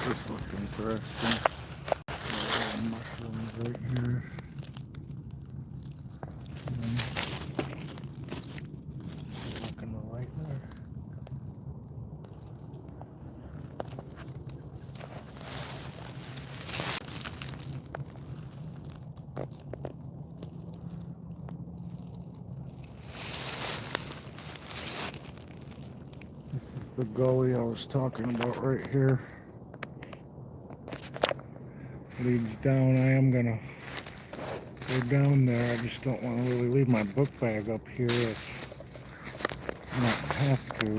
This looks interesting. Mushrooms right here. Look in the light there. This is the gully I was talking about right here. Leads down. I am gonna go down there. I just don't want to really leave my book bag up here if I don't have to.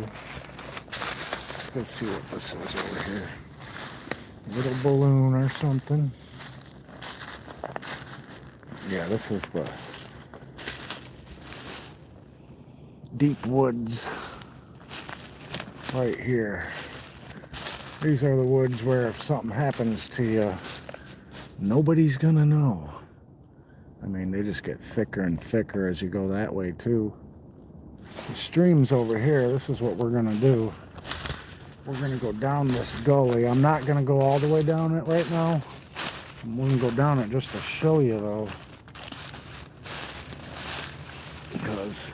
Let's see what this is over here. A little balloon or something. Yeah, this is the deep woods right here. These are the woods where if something happens to you, nobody's gonna know. I mean, they just get thicker and thicker as you go that way too. The stream's over here. This is what we're gonna do. We're gonna go down this gully. I'm not gonna go all the way down it right now. I'm gonna go down it just to show you though, because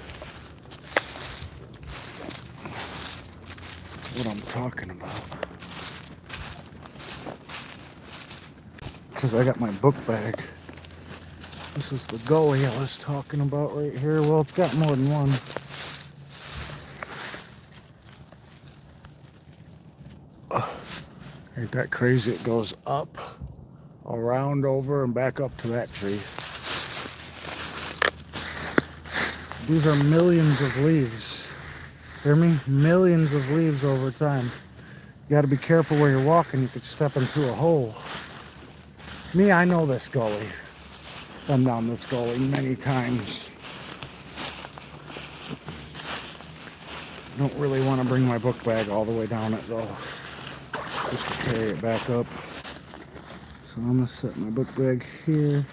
what I'm talking about. Because I got my book bag. This is the gully I was talking about right here. Well, it's got more than one. Ain't that crazy? It goes up, around, over, and back up to that tree. These are millions of leaves. Hear me? Millions of leaves over time. You gotta be careful where you're walking. You could step into a hole. Me, I know this gully. Been down this gully many times. I don't really want to bring my book bag all the way down it though, just to carry it back up. So I'm gonna set my book bag here,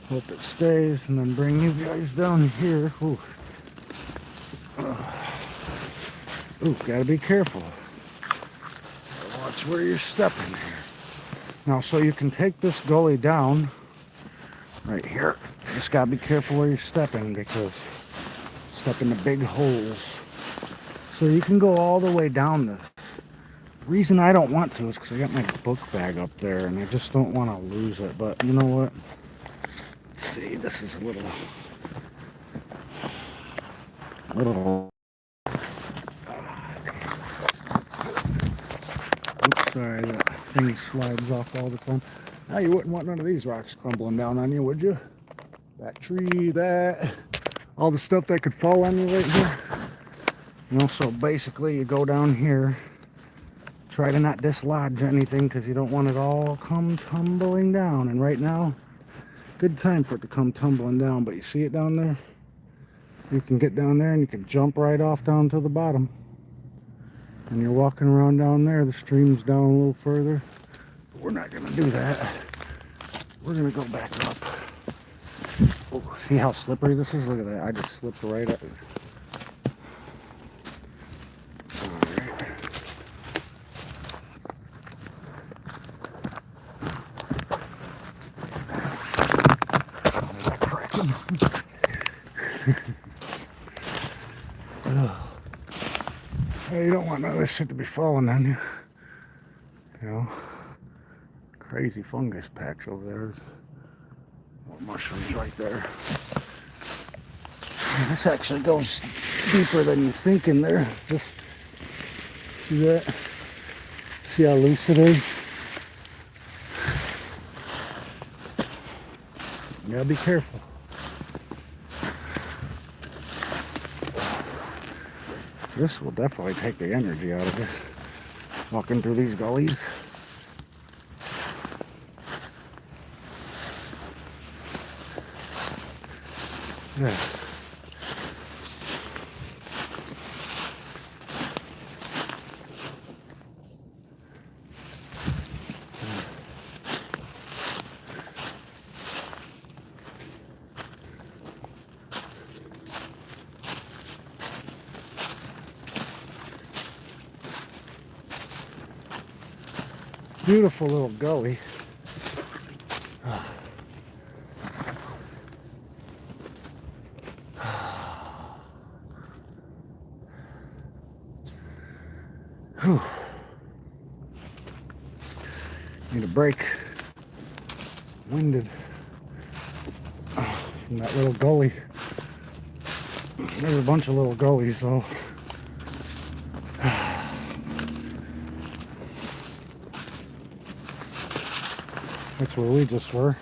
hope it stays, and then bring you guys down here. Ooh, gotta be careful. Gotta watch where you're stepping here. Now, so you can take this gully down right here. Just gotta be careful where you're stepping because step into big holes. So you can go all the way down this. The reason I don't want to is because I got my book bag up there and I just don't want to lose it. But you know what? Let's see. This is a little. Oops, sorry, that thing slides off all the time. Now you wouldn't want none of these rocks crumbling down on you, would you? That tree, that, all the stuff that could fall on you right here. You know, so basically you go down here, try to not dislodge anything because you don't want it all come tumbling down. And right now, good time for it to come tumbling down, but you see it down there? You can get down there and you can jump right off down to the bottom. And you're walking around down there, the stream's down a little further. But we're not gonna do that. We're gonna go back up. Oh, see how slippery this is? Look at that, I just slipped right up. Hey, you don't want none of this shit to be falling on you. You know, crazy fungus patch over there. More mushrooms right there. And this actually goes deeper than you think in there. Just see that? See how loose it is? You gotta be careful. This will definitely take the energy out of this. Walking through these gullies. Yeah. Beautiful little gully. Whew. Need a break. Winded from that little gully. There's a bunch of little gullies though. That's where we just were.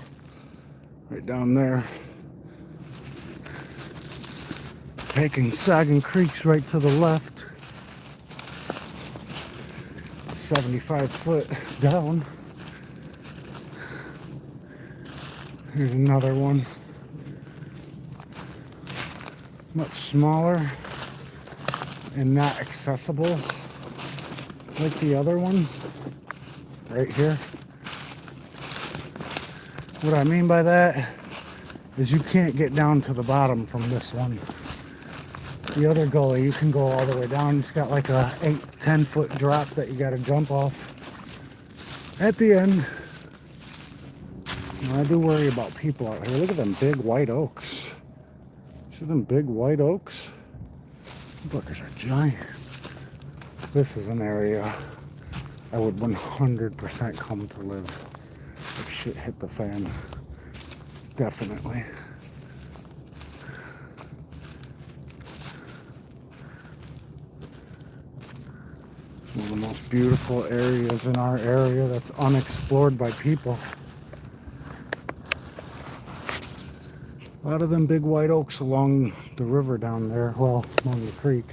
Right down there. Taking Sagging Creek's right to the left. 75 foot down. Here's another one. Much smaller and not accessible like the other one right here. What I mean by that is you can't get down to the bottom from this one. The other gully, you can go all the way down. It's got like a 8-10 foot drop that you got to jump off at the end. I do worry about people out here. Look at them big white oaks. See them big white oaks? Those fuckers are giant. This is an area I would 100% come to live if shit hit the fan. Definitely. One of the most beautiful areas in our area that's unexplored by people. A lot of them big white oaks along the river down there, well, along the creek,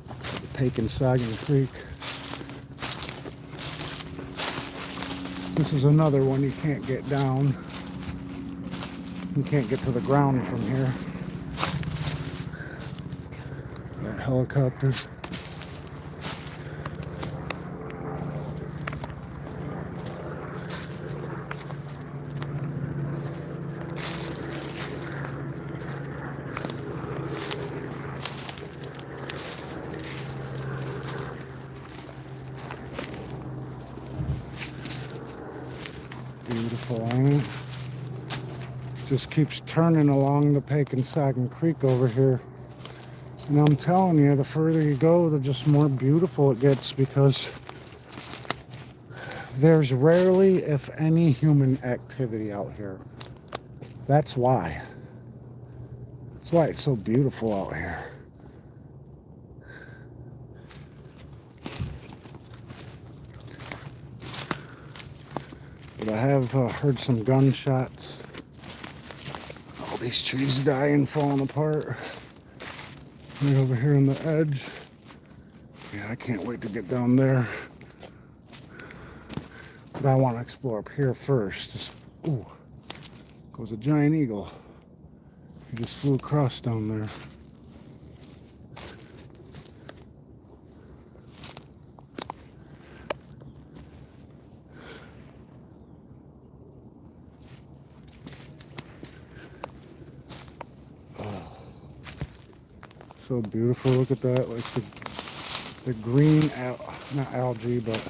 the Pake and Sagging Creek. This is another one you can't get down. You can't get to the ground from here. That helicopter. Beautiful, ain't it? Just keeps turning along the Pake and Sagging Creek over here. And I'm telling you, the further you go, the just more beautiful it gets, because there's rarely, if any, human activity out here. That's why. That's why it's so beautiful out here. But I have heard some gunshots. All these trees dying, falling apart. Right over here on the edge. Yeah, I can't wait to get down there. But I want to explore up here first. Ooh, goes a giant eagle. He just flew across down there. So beautiful. Look at that, like the green, not algae, but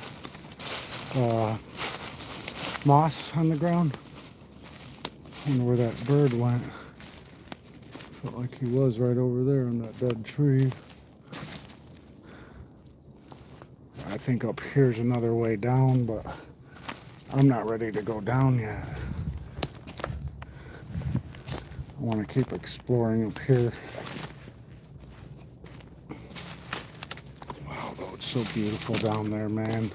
moss on the ground. I wonder where that bird went. Felt like he was right over there in that dead tree. I think up here's another way down, but I'm not ready to go down yet. I want to keep exploring up here. So beautiful down there, man.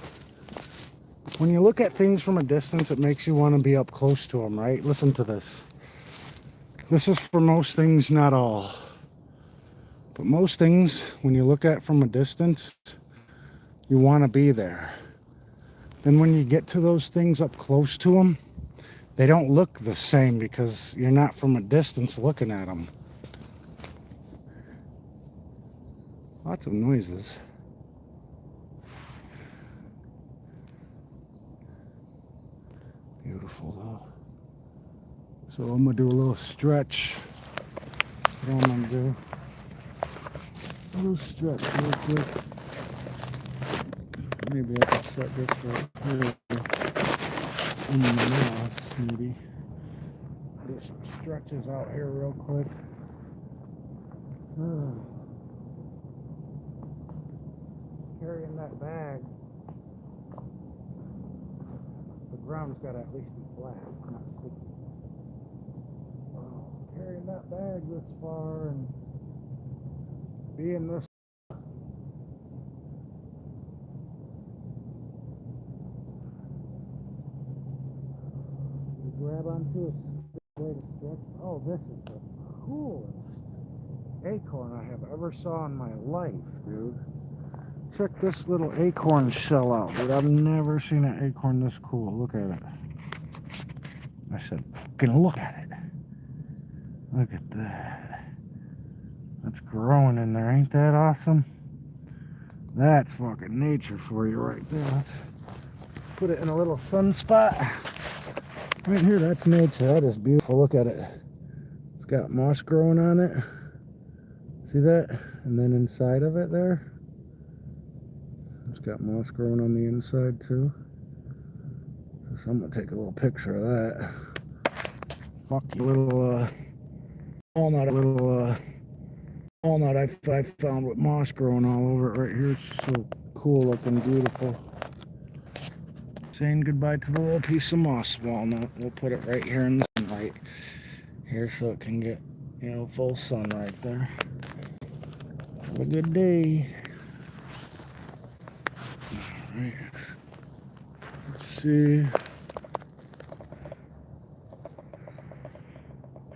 When you look at things from a distance, it makes you want to be up close to them, right? Listen to this. This is for most things, not all. But most things, when you look at from a distance, you want to be there. Then when you get to those things up close to them, they don't look the same because you're not from a distance looking at them. Lots of noises. Beautiful though. So I'm gonna do a little stretch. That's what I'm gonna do. A little stretch real quick. Maybe I can set this right here in the moss, maybe. Do some stretches out here real quick. Carrying that bag. The ground's got to at least be flat, not sticky. Carrying that bag this far and being this. Grab onto a way to stretch. Oh, this is the coolest acorn I have ever saw in my life, dude. Check this little acorn shell out, dude. I've never seen an acorn this cool. Look at it. I said, fucking look at it. Look at that. That's growing in there. Ain't that awesome? That's fucking nature for you right there. Let's put it in a little sun spot. Right here, that's nature. That is beautiful. Look at it. It's got moss growing on it. See that? And then inside of it there, it's got moss growing on the inside too. So I'm gonna take a little picture of that. Fuck you, little walnut, walnut I found with moss growing all over it right here. It's so cool looking, beautiful. Saying goodbye to the little piece of moss walnut. We'll put it right here in the sunlight here so it can get, you know, full sun right there. Have a good day. Alright. Let's see.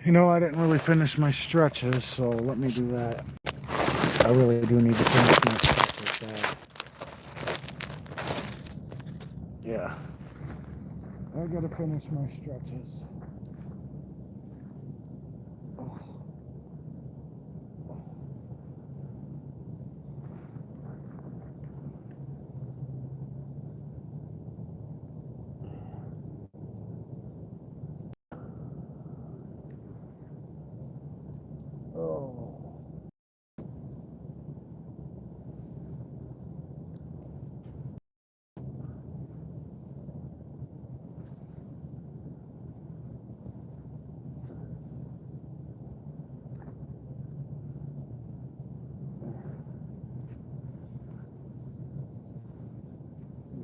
You know, I didn't really finish my stretches, so let me do that. I really do need to finish my stretches. Yeah. I gotta finish my stretches.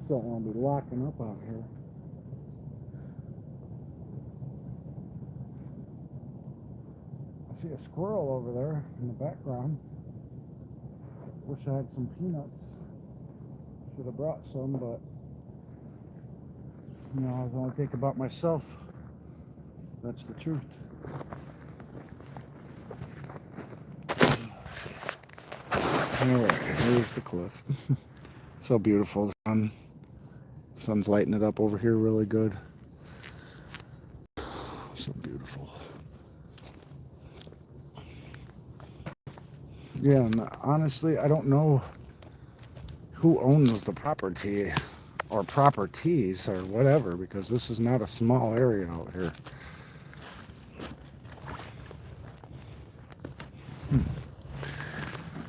Don't want to be locking up out here. I see a squirrel over there in the background. Wish I had some peanuts. Should have brought some, but you know, I was only thinking about myself. That's the truth. Alright, here's the cliff. So beautiful. The sun's lighting it up over here really good. So beautiful. Yeah, and honestly, I don't know who owns the property or properties or whatever, because this is not a small area out here.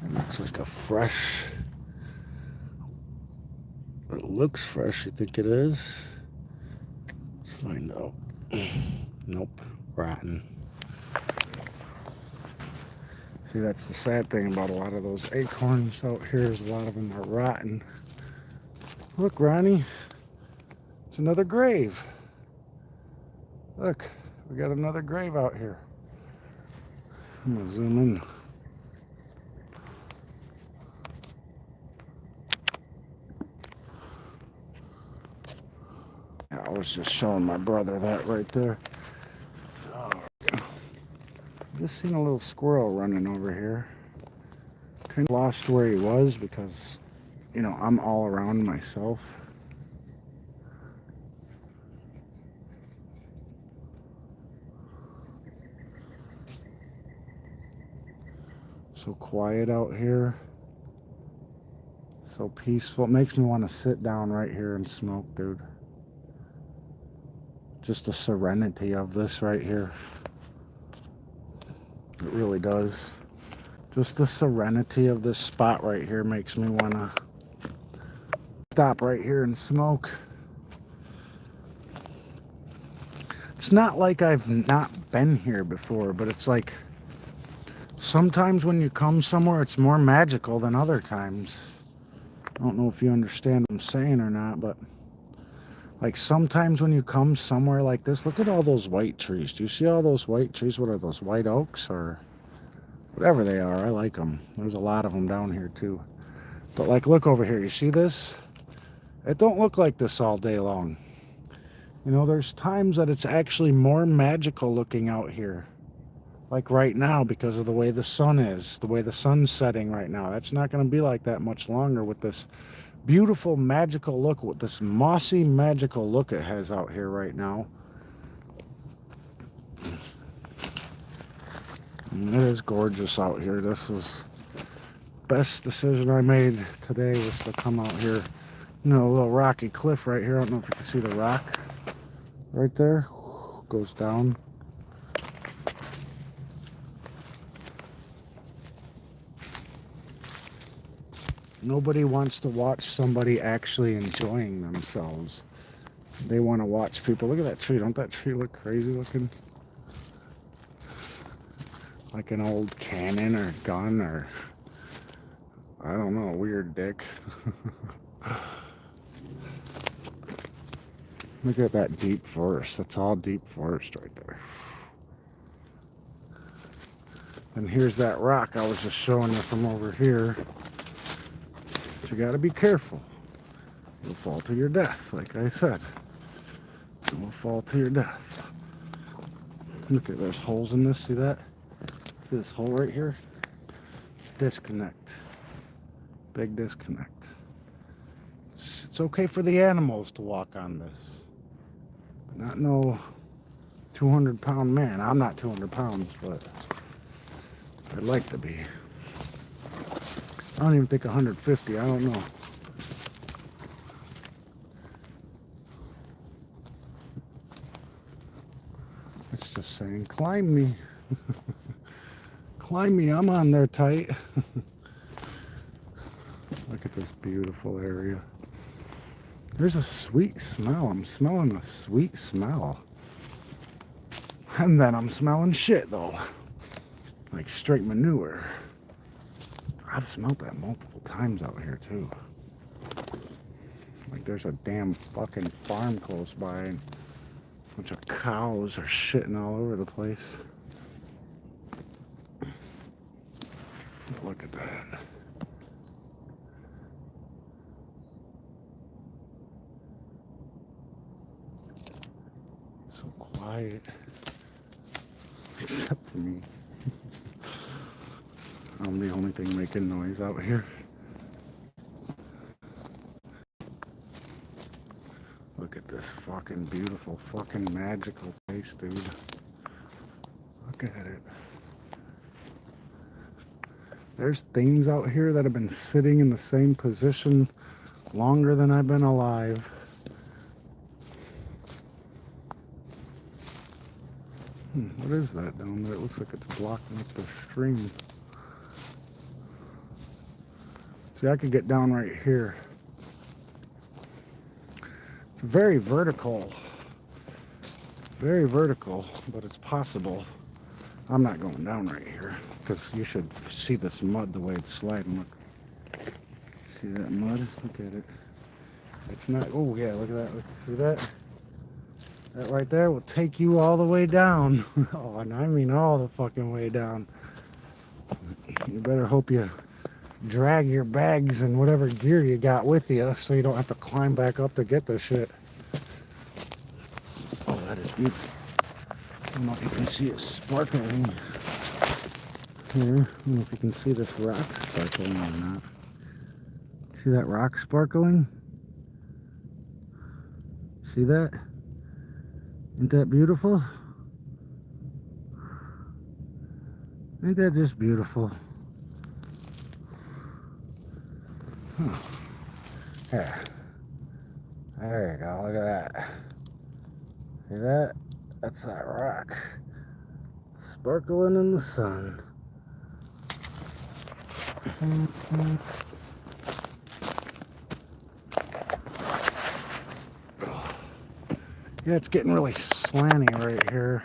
It looks like a fresh... It looks fresh, you think it is? Let's find out. Nope, rotten. See, that's the sad thing about a lot of those acorns out here is a lot of them are rotten. Look, Ronnie, it's another grave. Look, we got another grave out here. I'm gonna zoom in. I was just showing my brother that right there. Just seen a little squirrel running over here. Kind of lost where he was because, you know, I'm all around myself. So quiet out here. So peaceful. It makes me want to sit down right here and smoke, dude. Just the serenity of this right here. It really does. Just the serenity of this spot right here makes me want to stop right here and smoke. It's not like I've not been here before, but it's like sometimes when you come somewhere, it's more magical than other times. I don't know if you understand what I'm saying or not, but like sometimes when you come somewhere like this, look at all those white trees. Do you see all those white trees? What are those, white oaks or whatever they are? I like them. There's a lot of them down here too. But like, look over here. You see this? It don't look like this all day long. You know, there's times that it's actually more magical looking out here. Like right now, because of the way the sun is, the way the sun's setting right now. That's not going to be like that much longer with this beautiful, magical look, with this mossy, magical look it has out here right now. And it is gorgeous out here. This is best decision I made today was to come out here. You know, a little rocky cliff right here. I don't know if you can see the rock right there. Goes down. Nobody wants to watch somebody actually enjoying themselves. They want to watch people. Look at that tree. Don't that tree look crazy looking? Like an old cannon or gun or, I don't know, weird dick. Look at that deep forest. That's all deep forest right there. And here's that rock I was just showing you from over here. But you gotta be careful. You'll fall to your death, like I said. You will fall to your death. Look at, there's holes in this, see that? See this hole right here? Disconnect. Big disconnect. It's okay for the animals to walk on this. But not no 200-pound man. I'm not 200 pounds, but I'd like to be. I don't even think 150, I don't know. It's just saying, climb me. Climb me, I'm on there tight. Look at this beautiful area. There's a sweet smell. I'm smelling a sweet smell. And then I'm smelling shit though. Like straight manure. I've smelled that multiple times out here too. Like there's a damn fucking farm close by and a bunch of cows are shitting all over the place. Look at that. So quiet. Except for me. I'm the only thing making noise out here. Look at this fucking beautiful, fucking magical place, dude. Look at it. There's things out here that have been sitting in the same position longer than I've been alive. What is that down there? It looks like it's blocking up the stream. See, I could get down right here. It's very vertical, but it's possible. I'm not going down right here because you should see this mud the way it's sliding. Look, see that mud? Look at it. It's not. Oh yeah, look at that. Look, see that? That right there will take you all the way down. Oh, and I mean all the fucking way down. You better hope you drag your bags and whatever gear you got with you so you don't have to climb back up to get this shit. Oh, that is beautiful. I don't know if you can see it sparkling here. I don't know if you can see this rock sparkling or not. See that rock sparkling? See that? Ain't that beautiful? Ain't that just beautiful? Huh. There. There you go, look at that. See that? That's that rock. Sparkling in the sun. Yeah, it's getting really slanty right here.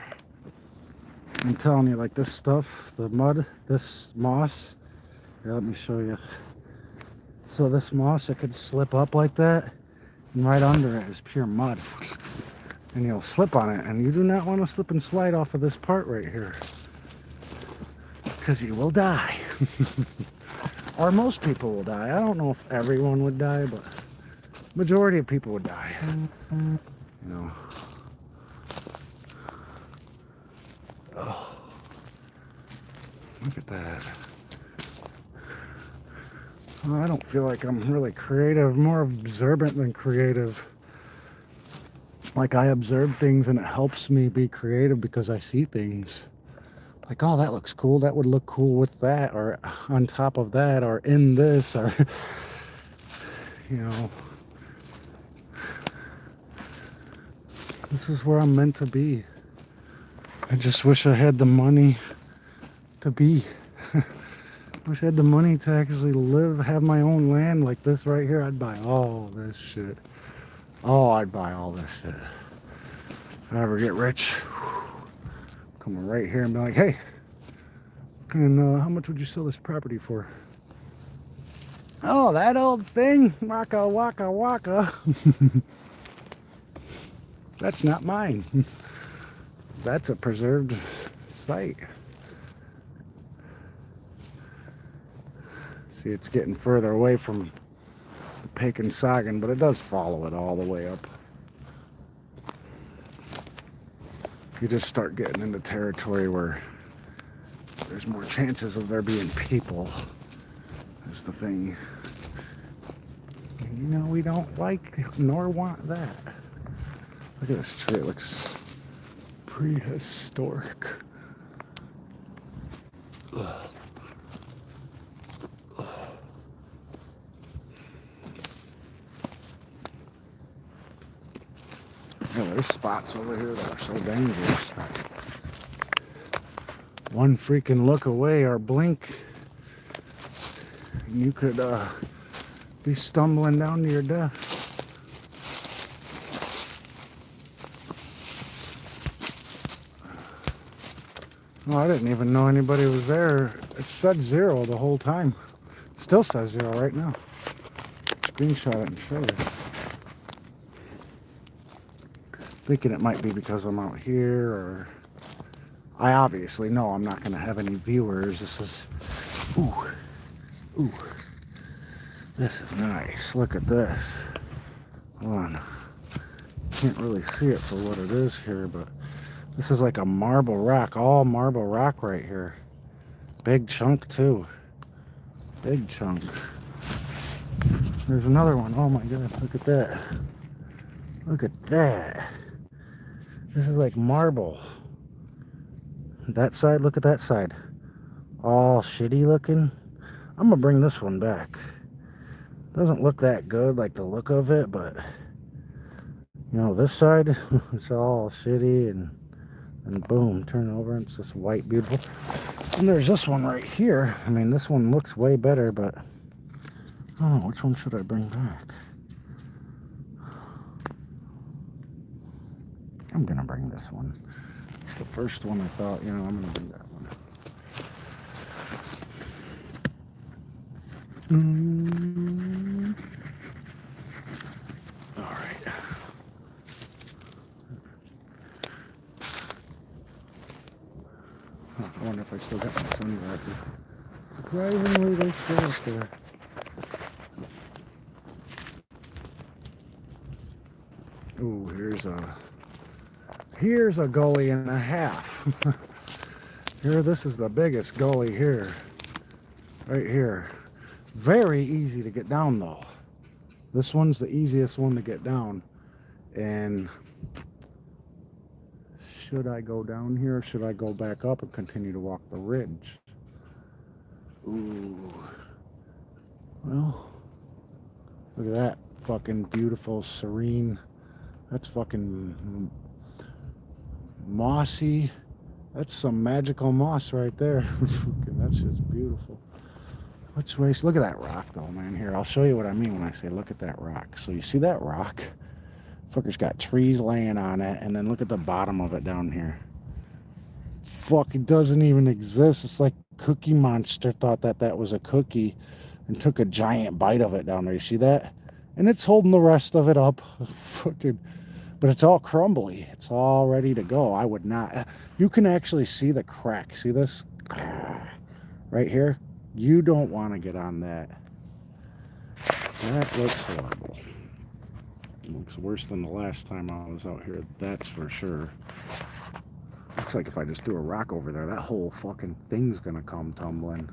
I'm telling you, like this stuff, the mud, this moss. Yeah, let me show you. So this moss, it could slip up like that, and right under it is pure mud. And you'll slip on it, and you do not want to slip and slide off of this part right here, because you will die. Or most people will die. I don't know if everyone would die, but majority of people would die. You know. Oh, look at that. Well, I don't feel like I'm really creative, more observant than creative. Like I observe things and it helps me be creative because I see things. Like, oh, that looks cool. That would look cool with that, or on top of that, or in this, or, you know. This is where I'm meant to be. I just wish I had the money to be. Wish I had the money to actually live, have my own land like this right here. I'd buy all this shit. Oh, I'd buy all this shit. If I ever get rich, come right here and be like, hey, how much would you sell this property for? Oh, that old thing? Waka, waka, waka. That's not mine. That's a preserved site. See, it's getting further away from the Pekin Sagan, but it does follow it all the way up. You just start getting into territory where there's more chances of there being people. That's the thing. And you know, we don't like nor want that. Look at this tree. It looks prehistoric. Ugh. Yeah, there's spots over here that are so dangerous that one freaking look away or blink, and you could be stumbling down to your death. Oh, I didn't even know anybody was there. It said 0 the whole time. Still says 0 right now. Screenshot it and show you. Thinking it might be because I'm out here, or I obviously know I'm not going to have any viewers. This is, ooh, this is nice. Look at this. Hold on. Can't really see it for what it is here, but this is like a marble rock, all marble rock right here. Big chunk too. Big chunk. There's another one. Oh my god, look at that. Look at that. This is like marble. That side, look at that side. All shitty looking. I'm gonna bring this one back. Doesn't look that good, like the look of it, but you know, this side, it's all shitty and boom, turn over, and it's this white, beautiful. And there's this one right here. I mean, this one looks way better, but I don't know, which one should I bring back? I'm gonna bring this one. It's the first one I thought, you know, I'm gonna bring that one. All right. I wonder if I still got my sunglasses. Surprisingly, they're still up there. Ooh, here's a gully and a half. Here, this is the biggest gully here. Right here. Very easy to get down though. This one's the easiest one to get down. And should I go down here or should I go back up and continue to walk the ridge? Ooh. Well, look at that fucking beautiful, serene. That's fucking mossy. That's some magical moss right there. That's just beautiful. Which way? Look at that rock though, man. Here, I'll show you what I mean when I say look at that rock. So you see that rock? Fucker's got trees laying on it, and then look at the bottom of it down here. Fuck, it doesn't even exist. It's like Cookie Monster thought that that was a cookie and took a giant bite of it down there. You see that? And it's holding the rest of it up. Fucking, but it's all crumbly. It's all ready to go. I would not. You can actually see the crack. See this? Right here? You don't want to get on that. That looks horrible. It looks worse than the last time I was out here, that's for sure. Looks like if I just threw a rock over there, that whole fucking thing's gonna come tumbling,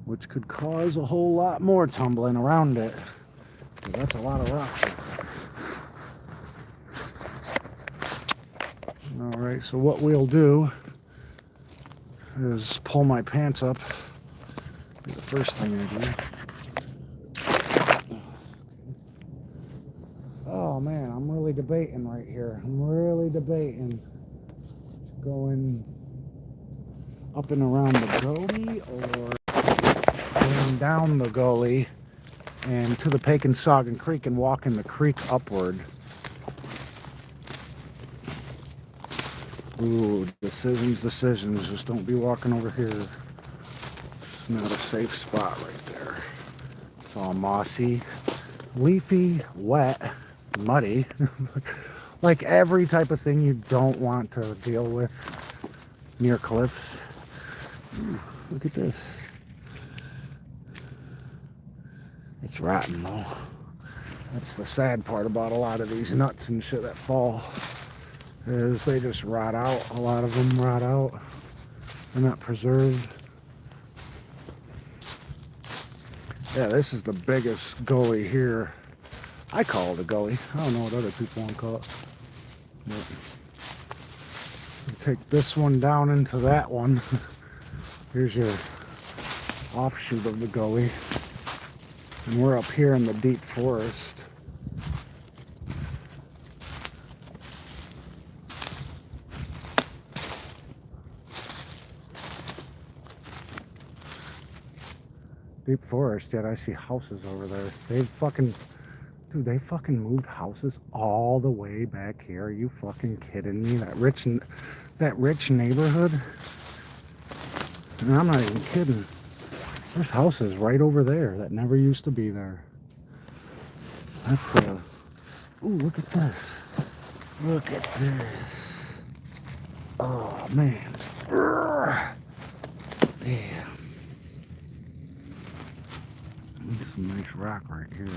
which could cause a whole lot more tumbling around it, because that's a lot of rocks. All right, so what we'll do is pull my pants up. Be the first thing I do. Oh man, I'm really debating right here. I'm really debating going up and around the gully or going down the gully and to the Peconsaugen Creek and walking the creek upward. Ooh, decisions. Just don't be walking over here. It's not a safe spot right there. It's all mossy, leafy, wet, muddy. Like every type of thing you don't want to deal with near cliffs. Ooh, look at this. It's rotten though. That's the sad part about a lot of these nuts and shit that fall, is they just rot out. A lot of them rot out. They're not preserved. Yeah, this is the biggest gully here. I call it a gully. I don't know what other people want to call it. But you take this one down into that one. Here's your offshoot of the gully. And we're up here in the deep forest. Deep forest, yet I see houses over there. They fucking moved houses all the way back here. Are you fucking kidding me? That rich neighborhood? And I'm not even kidding. There's houses right over there that never used to be there. That's ooh, look at this. Look at this. Oh man. Damn. Look at some nice rock right here.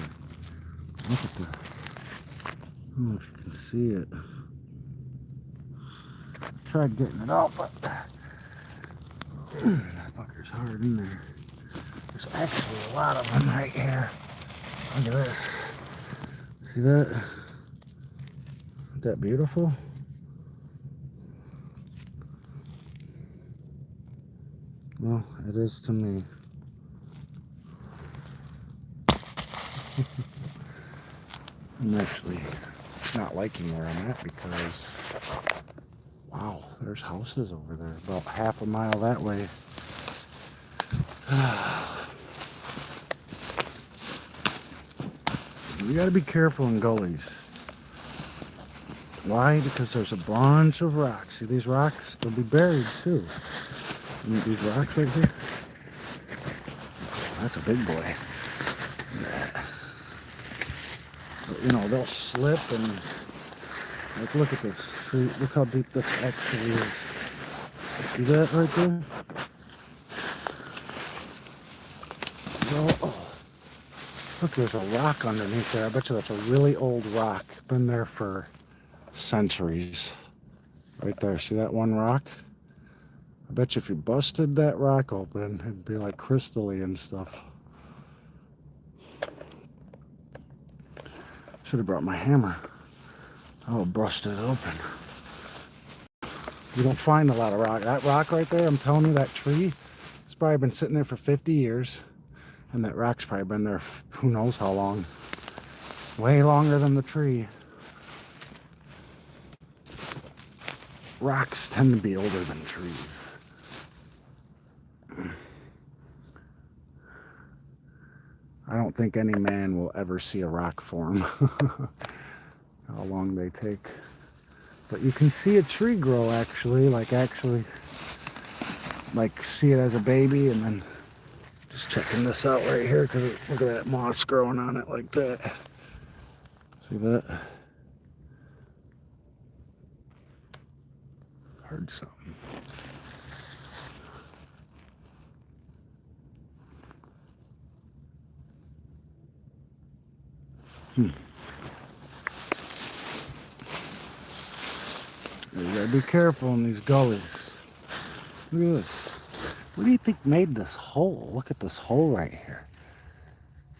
Look at this. I don't know if you can see it. I tried getting it out, but that fucker's hard in there. There's actually a lot of them right here. Look at this. See that? Isn't that beautiful? Well, it is to me. I'm actually not liking where I'm at because, wow, there's houses over there about half a mile that way. You gotta be careful in gullies. Why? Because there's a bunch of rocks. See these rocks? They'll be buried too. And these rocks right here. That's a big boy. But, you know, they'll slip and, like, look at this. See, look how deep this actually is. See that right there? Oh, look, there's a rock underneath there. I bet you that's a really old rock. Been there for centuries. Right there. See that one rock? I bet you if you busted that rock open, it'd be like crystally and stuff. Should have brought my hammer. I'll bust it open. You don't find a lot of rock. That rock right there, I'm telling you, that tree, it's probably been sitting there for 50 years. And that rock's probably been there who knows how long. Way longer than the tree. Rocks tend to be older than trees. I don't think any man will ever see a rock form. how long they take. But you can see a tree grow actually, like see it as a baby, and then just checking this out right here because look at that moss growing on it like that. See that? Heard something. You gotta be careful in these gullies. Look at this. What do you think made this hole? Look at this hole right here.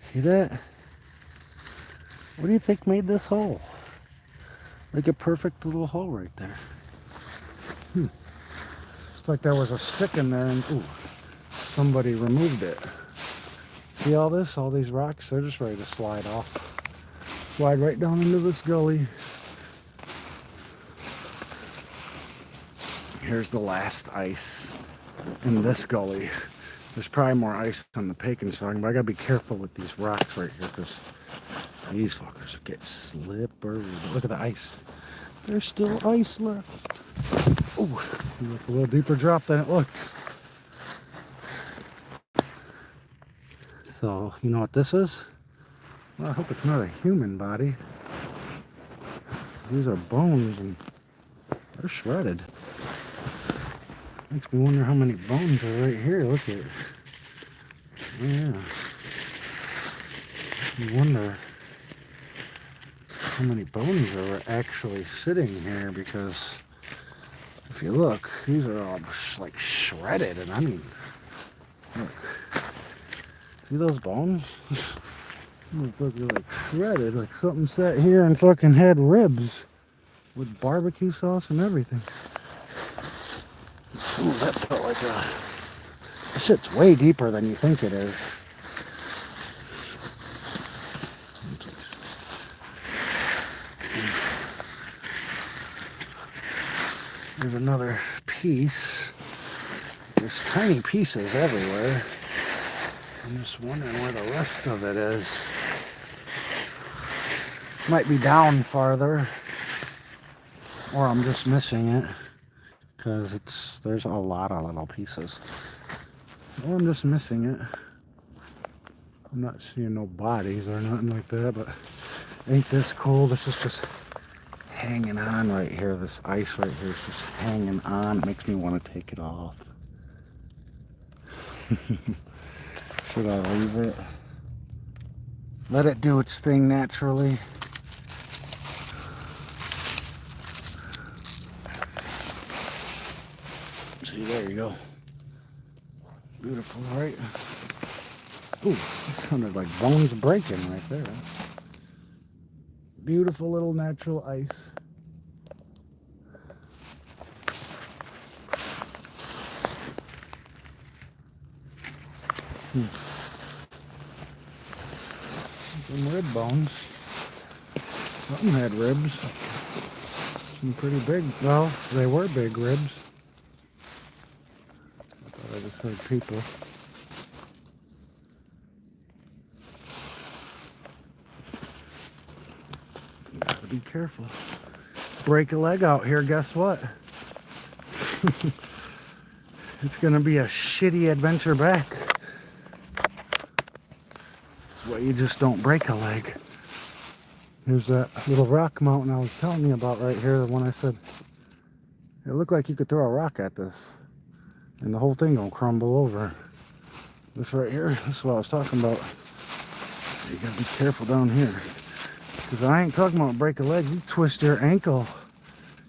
See that? What do you think made this hole? Like a perfect little hole right there. It's like there was a stick in there and ooh, somebody removed it. See all this? All these rocks? They're just ready to slide off. Slide right down into this gully. Here's the last ice in this gully. There's probably more ice on the Pekin song, but I gotta be careful with these rocks right here because these fuckers get slippery. Look at the ice. There's still ice left. Ooh, a little deeper drop than it looks. So, you know what this is? Well, I hope it's not a human body. These are bones and they're shredded. Makes me wonder how many bones are right here. Look at it. Yeah. I wonder how many bones are actually sitting here because if you look, these are all like shredded, and I mean, look. See those bones? They're like shredded, like something sat here and fucking had ribs with barbecue sauce and everything. Ooh, that felt like this shit's way deeper than you think it is. There's another piece. There's tiny pieces everywhere. I'm just wondering where the rest of it is. Might be down farther, or I'm just missing it because there's a lot of little pieces. Or I'm just missing it. I'm not seeing no bodies or nothing like that, but ain't this cool? This is just hanging on right here. This ice right here is just hanging on. It makes me want to take it off. Should I leave it? Let it do its thing naturally. See, there you go. Beautiful, right? Ooh, it sounded like bones breaking right there. Beautiful little natural ice. Some rib bones. Something had ribs. Some pretty big, well, they were big ribs. I thought I just heard people. You gotta be careful. Break a leg out here, guess what? It's gonna be a shitty adventure back. That's why you just don't break a leg. There's that little rock mountain I was telling you about right here, the one I said, it looked like you could throw a rock at this and the whole thing gonna crumble over. This right here, this is what I was talking about. You gotta be careful down here. Because I ain't talking about break a leg, you twist your ankle.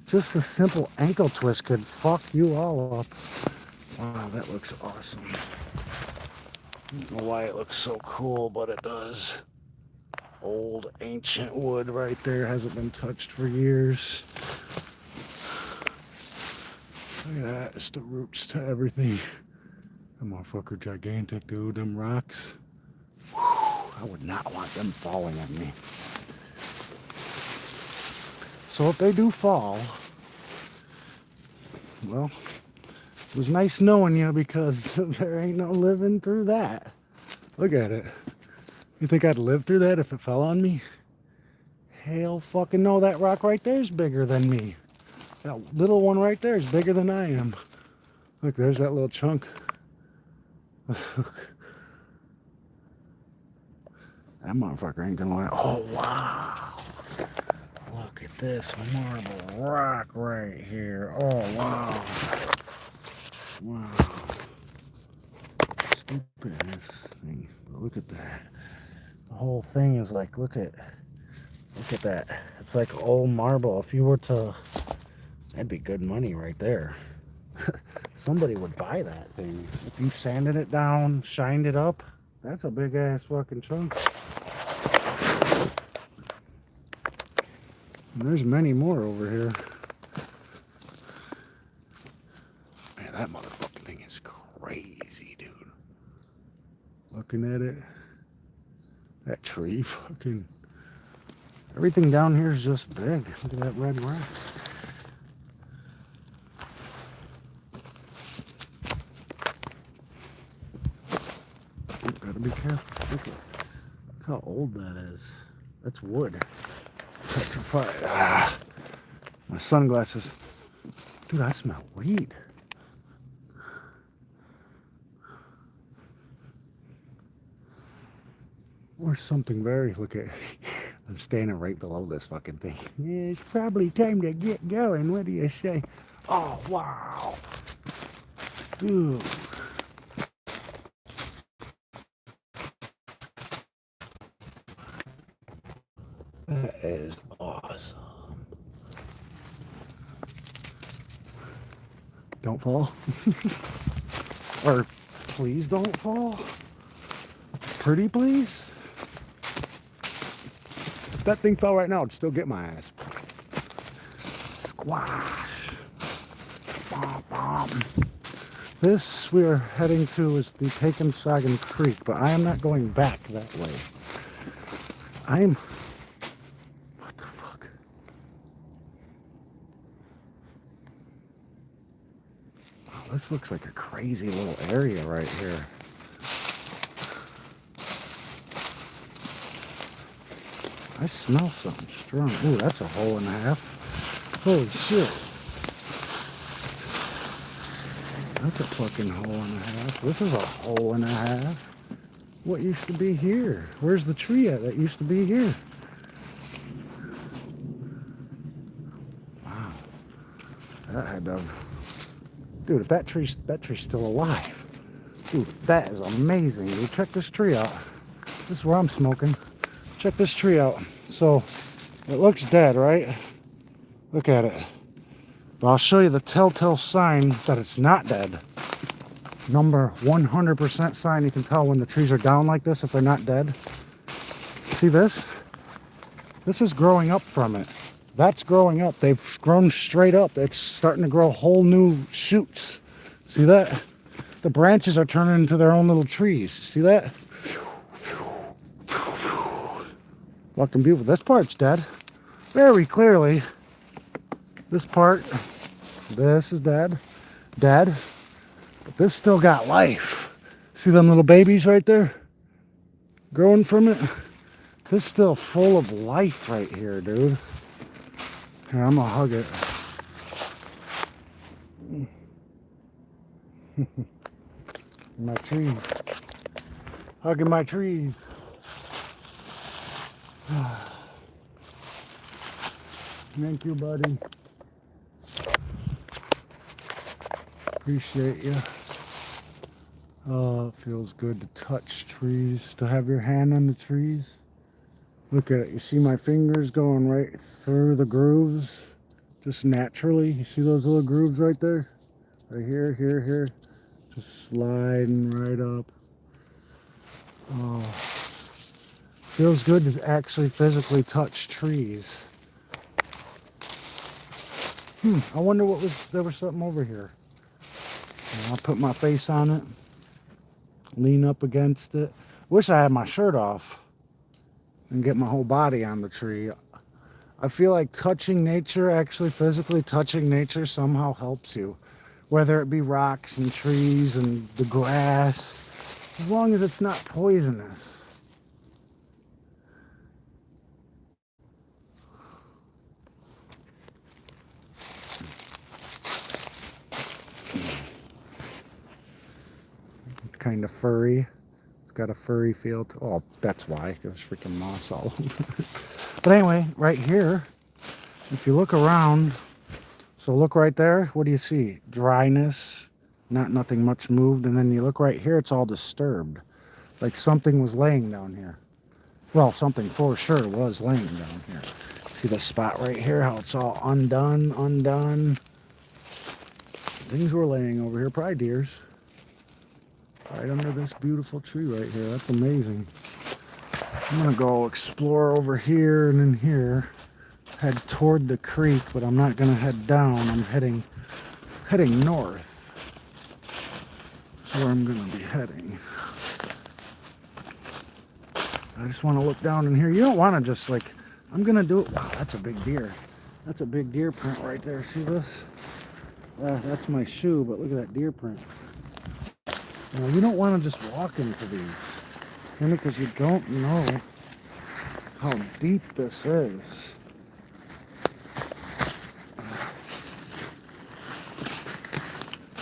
Just a simple ankle twist could fuck you all up. Wow, that looks awesome. I don't know why it looks so cool, but it does. Old ancient wood right there, hasn't been touched for years. Look at that, it's the roots to everything. That motherfucker gigantic, dude, them rocks. Whew, I would not want them falling on me. So if they do fall, well, it was nice knowing you because there ain't no living through that. Look at it. You think I'd live through that if it fell on me? hell fucking no, that rock right there is bigger than me. That little one right there is bigger than I am. Look, there's that little chunk. That motherfucker ain't gonna let. Oh, wow. Look at this marble rock right here. Oh, wow. Wow. Stupid ass thing. Look at that. The whole thing is like, look at that. It's like old marble. If you were to, that'd be good money right there. Somebody would buy that thing. If you sanded it down, shined it up, that's a big ass fucking chunk. And there's many more over here. Man, that motherfucking thing is crazy, dude. Looking at it, that tree fucking, everything down here is just big. Look at that red rock. Gotta be careful. Look how old that is. That's wood. Petrified. Ah, my sunglasses. Dude, I smell weed. Or something very, look at, I'm standing right below this fucking thing. Yeah, it's probably time to get going. What do you say? Oh, wow. Dude. That is awesome. Don't fall. Or please don't fall. Pretty please. If that thing fell right now, I'd still get my ass. Squash. Bom, bom. This we are heading to is the Pakensagan Creek, but I am not going back that way. What the fuck? Wow, this looks like a crazy little area right here. I smell something strong. Ooh, that's a hole and a half. Holy shit. That's a fucking hole and a half. This is a hole and a half. What used to be here? Where's the tree at that used to be here? Wow. That had to have... Dude, if that tree's still alive. Dude, that is amazing. Dude, check this tree out. This is where I'm smoking. Check this tree out. So, it looks dead, right? Look at it. But I'll show you the telltale sign that it's not dead. Number 100% sign you can tell when the trees are down like this if they're not dead. See this? This is growing up from it. That's growing up. They've grown straight up. It's starting to grow whole new shoots. See that? The branches are turning into their own little trees. See that? Fucking beautiful. This part's dead. Very clearly. This part, this is dead. Dead. But this still got life. See them little babies right there? Growing from it? This is still full of life right here, dude. Here, I'm gonna hug it. My trees. Hugging my trees. Thank you, buddy. Appreciate you. Oh, it feels good to touch trees, to have your hand on the trees. Look at it. You see my fingers going right through the grooves, just naturally. You see those little grooves right there? Right here, here, here. Just sliding right up. Oh. Feels good to actually physically touch trees. I wonder what was, there was something over here. And I'll put my face on it, lean up against it. Wish I had my shirt off and get my whole body on the tree. I feel like touching nature, actually physically touching nature somehow helps you. Whether it be rocks and trees and the grass, as long as it's not poisonous. kind of furry. It's got a furry feel to. Oh, that's why, because there's freaking moss all over. But anyway, right here, if you look around, so look right there. What do you see? Dryness, nothing much moved. And then you look right here, it's all disturbed, like something was laying down here. Well, something for sure was laying down here. See the spot right here, how it's all undone. Things were laying over here, probably deers. Right under this beautiful tree right here. That's amazing. I'm gonna go explore over here and in here. Head toward the creek, but I'm not gonna head down. I'm heading north. That's where I'm gonna be heading. I just want to look down in here. You don't want to just like, I'm gonna do it. Wow, that's a big deer. That's a big deer print right there. See this? That's my shoe, but look at that deer print. You don't want to just walk into these, because you don't know how deep this is.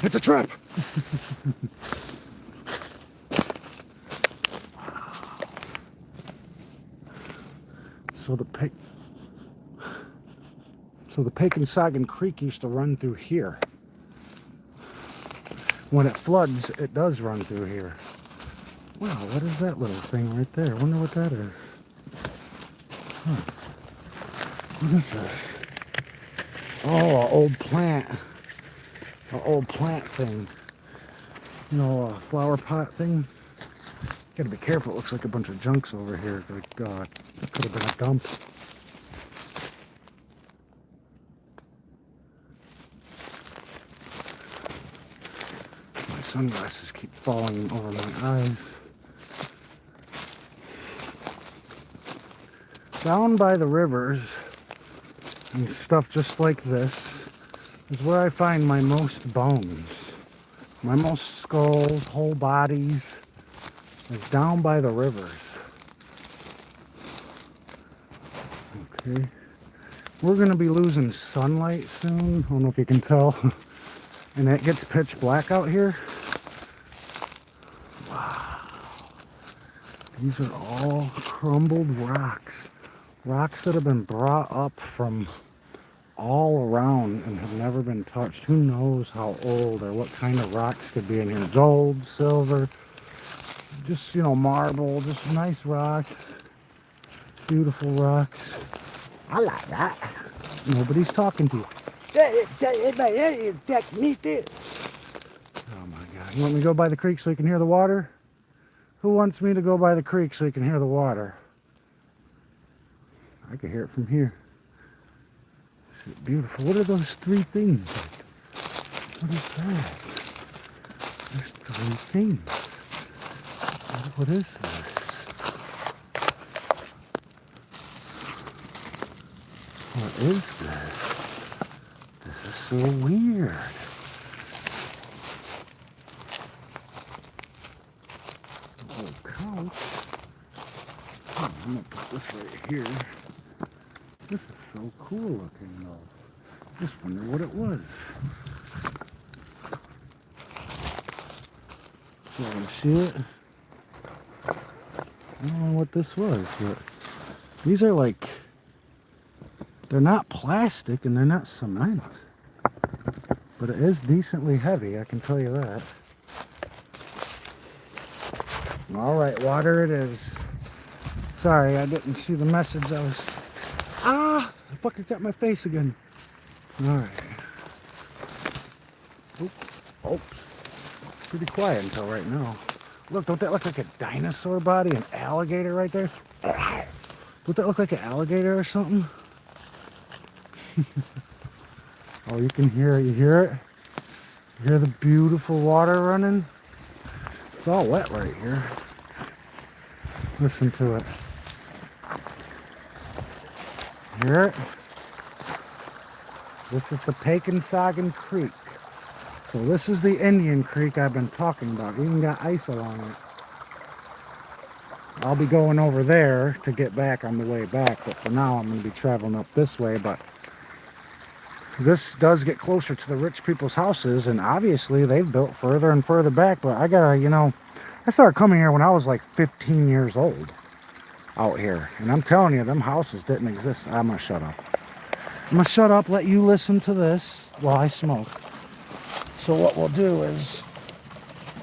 It's a trap. So the Peckensagan Creek used to run through here. When it floods, it does run through here. Wow, what is that little thing right there? I wonder what that is. Huh. What is this? Oh, an old plant. An old plant thing. A flower pot thing. Gotta be careful, it looks like a bunch of junks over here. Good God, that could have been a dump. My sunglasses keep falling over my eyes. Down by the rivers and stuff just like this is where I find my most bones. My most skulls, whole bodies. It's down by the rivers. Okay. We're going to be losing sunlight soon. I don't know if you can tell. And it gets pitch black out here. Wow. These are all crumbled rocks. Rocks that have been brought up from all around and have never been touched. Who knows how old or what kind of rocks could be in here. Gold, silver. Just, marble, just nice rocks, beautiful rocks. I like that. Nobody's talking to you. Oh my God. You want me to go by the creek so you can hear the water? Who wants me to go by the creek so you can hear the water? I can hear it from here. It's beautiful. What are those three things? What is that? There's three things. What is this? What is this? This is so weird. Old couch. I'm gonna put this right here. This is so cool looking though. Just wonder what it was. So you see it? I don't know what this was, but these are like, they're not plastic and they're not cement. But it is decently heavy, I can tell you that. All right, water it is. Sorry, I didn't see the message. I fucking got my face again. All right. Oops. Pretty quiet until right now. Look, don't that look like a dinosaur body? An alligator right there? Don't that look like an alligator or something? Oh, you can hear it. You hear it? You hear the beautiful water running? It's all wet right here. Listen to it. Hear it? This is the Peckensagan Creek. So this is the Indian Creek I've been talking about. Even got ice along it. I'll be going over there to get back on the way back, but for now I'm going to be traveling up this way. But this does get closer to the rich people's houses, and obviously they've built further and further back. But I gotta, I started coming here when I was like 15 years old out here. And I'm telling you, them houses didn't exist. I'm gonna shut up. I'm gonna shut up, let you listen to this while I smoke. So what we'll do is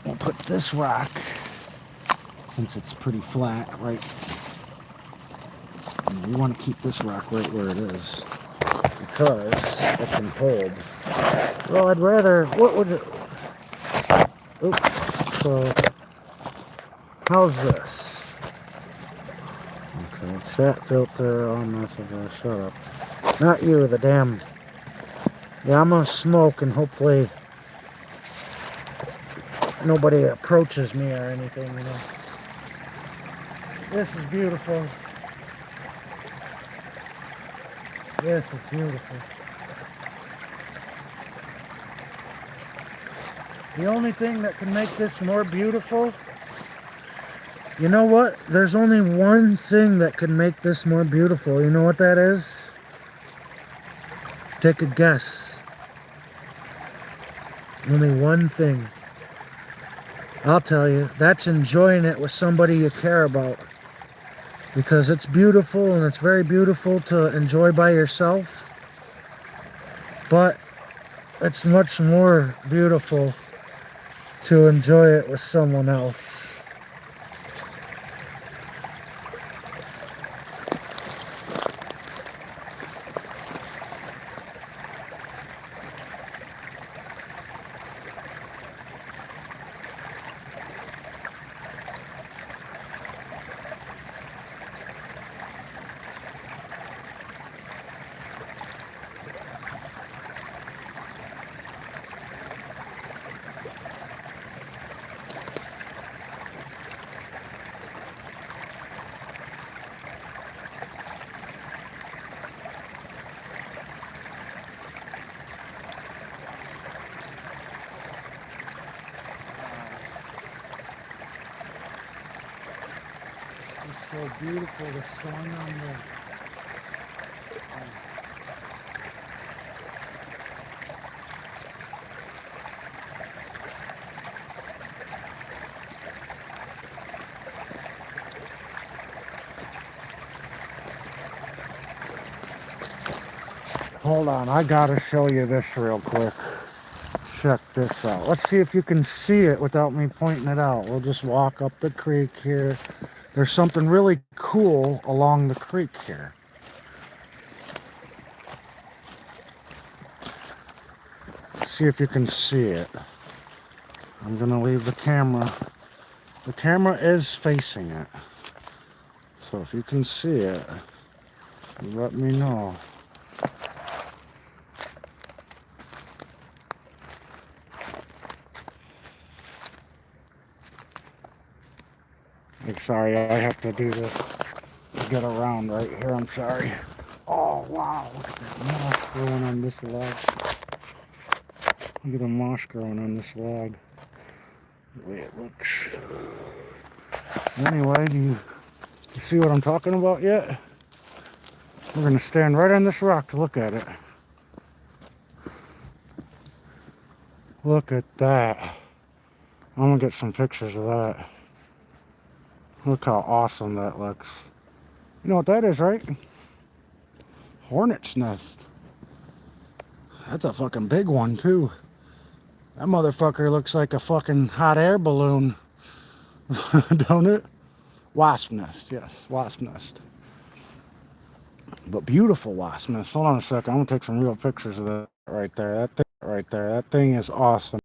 we'll put this rock, since it's pretty flat, right. We want to keep this rock right where it is because it can hold. Well, I'd rather. What would it? Oops. So how's this? Okay. Chat filter on messenger. Shut up. Not you, the damn. Yeah, I'm gonna smoke and hopefully nobody approaches me or anything, you know. This is beautiful. This is beautiful. The only thing that can make this more beautiful, you know what? There's only one thing that can make this more beautiful. You know what that is? Take a guess. Only one thing. I'll tell you, that's enjoying it with somebody you care about. Because it's beautiful and it's very beautiful to enjoy by yourself. But it's much more beautiful to enjoy it with someone else. It's so beautiful, the sun on the... Hold on, I gotta show you this real quick. Check this out. Let's see if you can see it without me pointing it out. We'll just walk up the creek here. There's something really cool along the creek here. See if you can see it. I'm gonna leave the camera. The camera is facing it. So if you can see it, let me know. I'm sorry, I have to do this to get around right here. I'm sorry. Oh, wow. Look at that moss growing on this log. Look at the moss growing on this log. The way it looks. Anyway, do you see what I'm talking about yet? We're going to stand right on this rock to look at it. Look at that. I'm going to get some pictures of that. Look how awesome that looks. You know what that is, right? Hornet's nest. That's a fucking big one, too. That motherfucker looks like a fucking hot air balloon. Don't it? Wasp nest, yes, wasp nest. But beautiful wasp nest. Hold on a second. I'm gonna take some real pictures of that right there. That thing right there. That thing is awesome.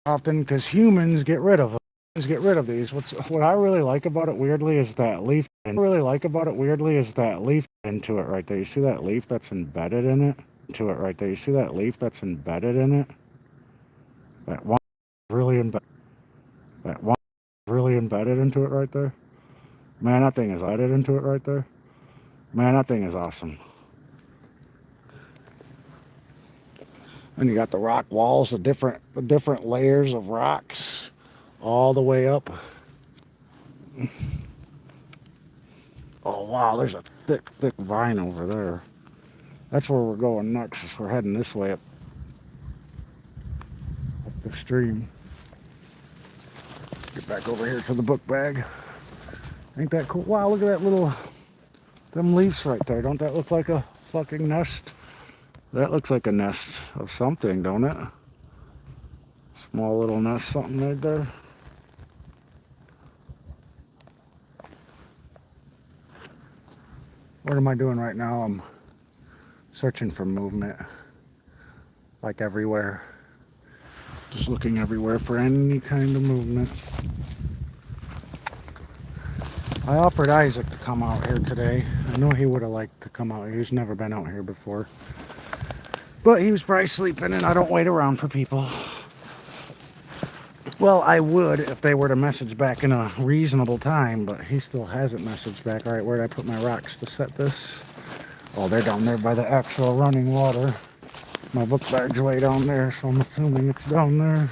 Often because humans get rid of them. Get rid of these. What I really like about it weirdly is that leaf. And what I really like about it weirdly is that leaf into it right there. You see that leaf that's embedded in it? To it right there. You see that leaf that's embedded in it? That one really embedded. That one really embedded into it right there. Man, that thing is embedded into it right there. Man, that thing is awesome. And you got the rock walls, the different layers of rocks all the way up. Oh wow, there's a thick vine over there. That's where we're going next. We're heading this way up the stream. Get back over here to the book bag. Ain't that cool? Wow, look at that little, them leaves right there. Don't that look like a fucking nest? That looks like a nest of something, don't it? Small little nest, something right there. What am I doing right now? I'm searching for movement. Like everywhere. Just looking everywhere for any kind of movement. I offered Isaac to come out here today. I know he would have liked to come out here. He's never been out here before. But he was probably sleeping, and I don't wait around for people. Well, I would if they were to message back in a reasonable time, but he still hasn't messaged back. All right, where did I put my rocks to set this? Oh, they're down there by the actual running water. My book bag's way down there, so I'm assuming it's down there.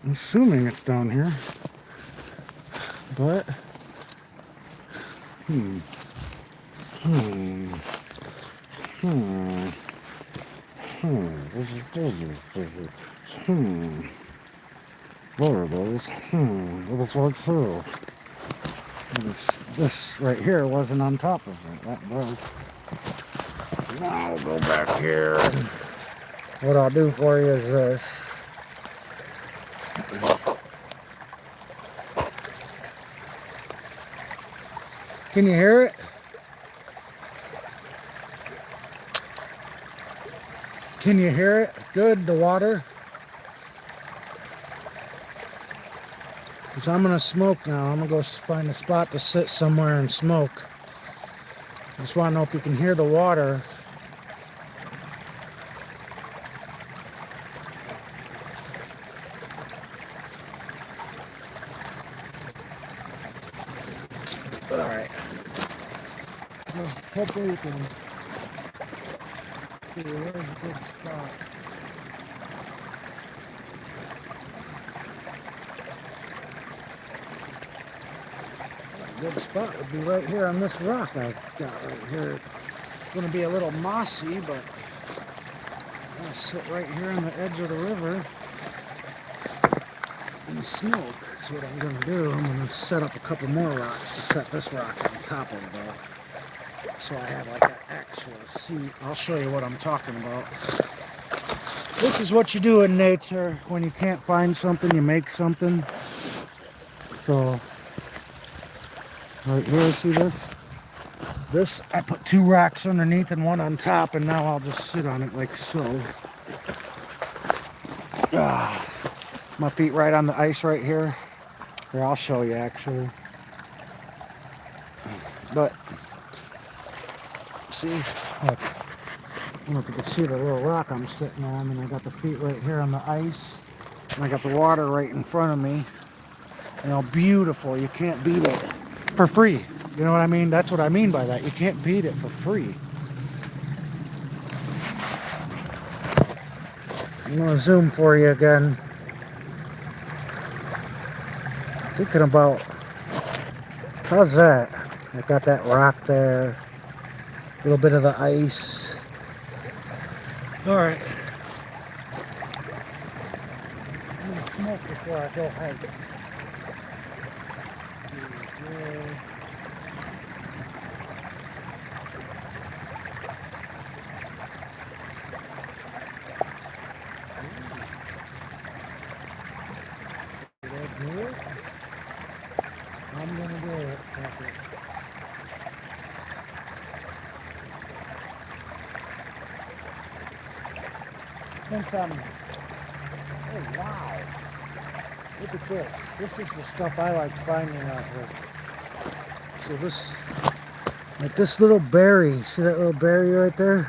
I'm assuming it's down here. But, there it is. It was right here. This right here wasn't on top of it. That was. Now I'll go back here. What I'll do for you is this. Can you hear it? Can you hear it? Good, the water. Because I'm going to smoke now. I'm going to go find a spot to sit somewhere and smoke. I just want to know if you can hear the water. Alright. Well, hopefully you can see where's a good spot. A good spot would be right here on this rock I've got right here. It's going to be a little mossy, but I'm going to sit right here on the edge of the river and smoke. That's what I'm going to do. I'm going to set up a couple more rocks to set this rock on top of it. So I have like an actual seat. I'll show you what I'm talking about. This is what you do in nature. When you can't find something, you make something. So, right here, see this? This, I put two rocks underneath and one on top, and now I'll just sit on it like so. My feet right on the ice right here. Here, I'll show you actually. But, see, look. I don't know if you can see the little rock I'm sitting on, and I got the feet right here on the ice, and I got the water right in front of me. You know, beautiful. You can't beat it for free. You know what I mean? That's what I mean by that. You can't beat it for free. I'm gonna zoom for you again. Thinking about, how's that? I got that rock there, a little bit of the ice. All right. I'm gonna smoke before I go hike. I'm gonna do it. Since I'm, oh wow, look at this. This is the stuff I like finding out here. So this, like this little berry, see that little berry right there?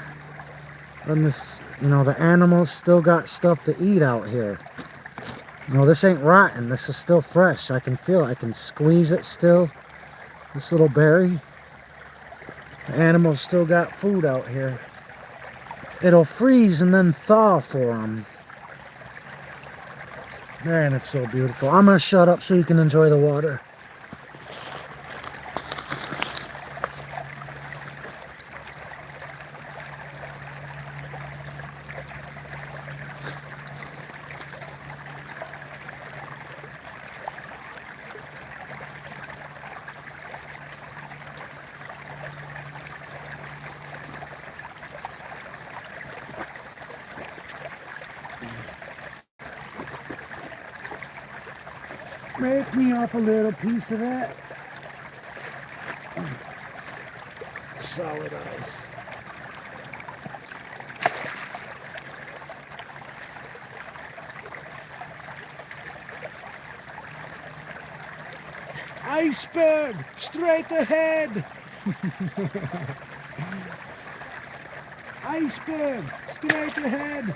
And this, you know, the animals still got stuff to eat out here. No, this ain't rotten. This is still fresh. I can feel it. I can squeeze it still. This little berry. The animals still got food out here. It'll freeze and then thaw for them. Man, it's so beautiful. I'm going to shut up so you can enjoy the water. Scrape me off a little piece of that. Solid ice. Iceberg, straight ahead. Iceberg, straight ahead.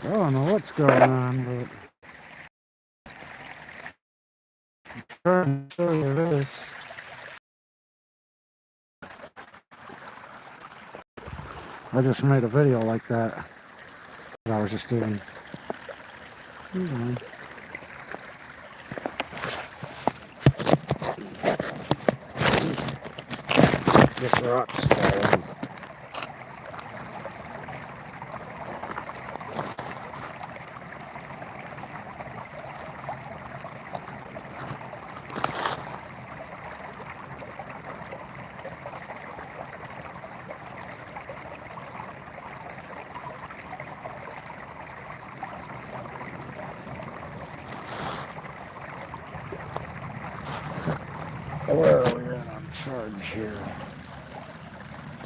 I don't know what's going on, but I'm trying to show you this. I just made a video like that I was just doing. This rock's falling. Where are we at on charge here?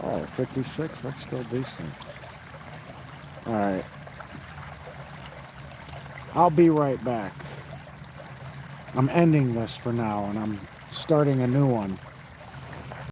Oh, 56, that's still decent. Alright. I'll be right back. I'm ending this for now and I'm starting a new one.